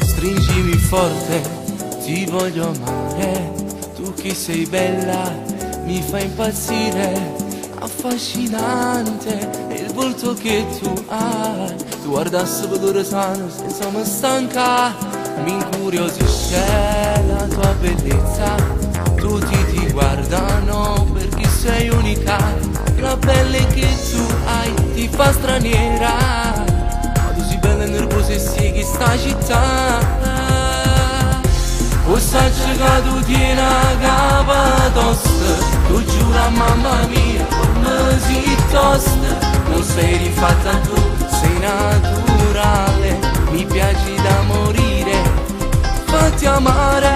Stringimi forte, ti voglio amare, tu che sei bella, mi fai impazzire, affascinante è il volto che tu hai, tu guardassi vedere sano senza mi stanca, mi incuriosisce la tua bellezza, tutti ti guardano perché sei unica, la pelle che tu hai ti fa straniera, ma tu sei bella e nervosa e sieghi sta città. O sacci che tu tieni a capa tosta, tu giura mamma mia come si tosta, non sei rifatta tu, sei naturale, mi piaci da morire, fatti amare,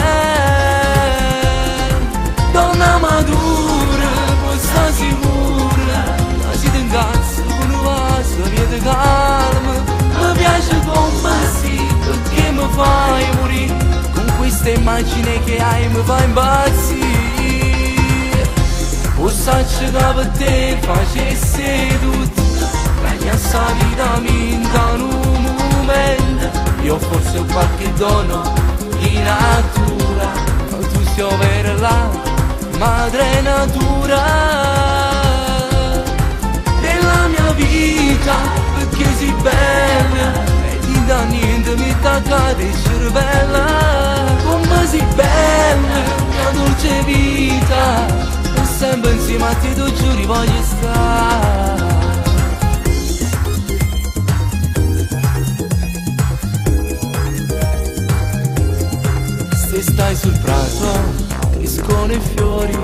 donna madura, questa sicura, ma si ti incazza con un vaso, viene calma, mi piace come si, perché mi fai morire. Questa immagine che hai mi fa impazzire, o sacci che per te facesse tutto, la mia vita mi in un momento, io forse qualche dono di natura, ma tu sei vera la madre natura della mia vita, perché sei bella e ti dà niente, mi tocca di cervella. Come sei bella, la dolce vita, e sempre insieme a te tu giuri voglio stare. Se stai sul prato, crescono i fiori,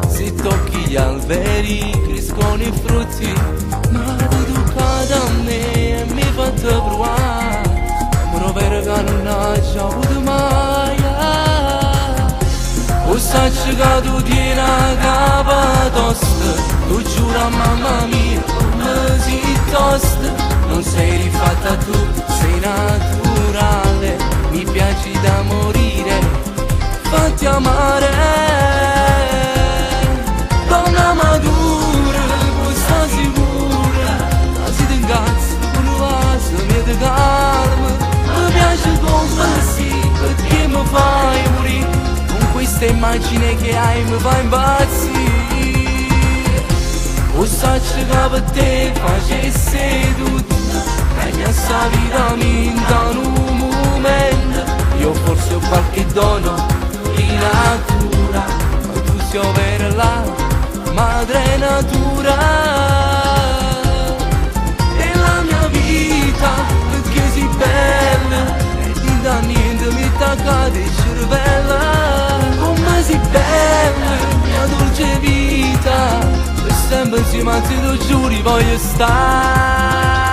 se tocchi gli alberi, crescono i frutti, ma tu toccata a me e mi hai fatto provare, amore vero che non hai già avuto mai. O sacci che tu tieni a capa tosta, tu giura mamma mia come si tosta, non sei rifatta tu, sei naturale, mi piaci da morire, fatti amare, donna madura, questa sicura, ma si ti incazza con un vaso, mi ti calma, mi piace come si, perché mi fai morire. Questa immagine che hai mi fa impazzire, o sacci che per te facesse tutto, la mia vita mi in un momento, io forse ho qualche dono di natura, ma tu sei vera la madre natura della mia vita, perché sei bella e ti dà niente, mi tocca di cervella. Come sei bella, mia dolce vita, per sempre insieme a te tu giuri voglio stare.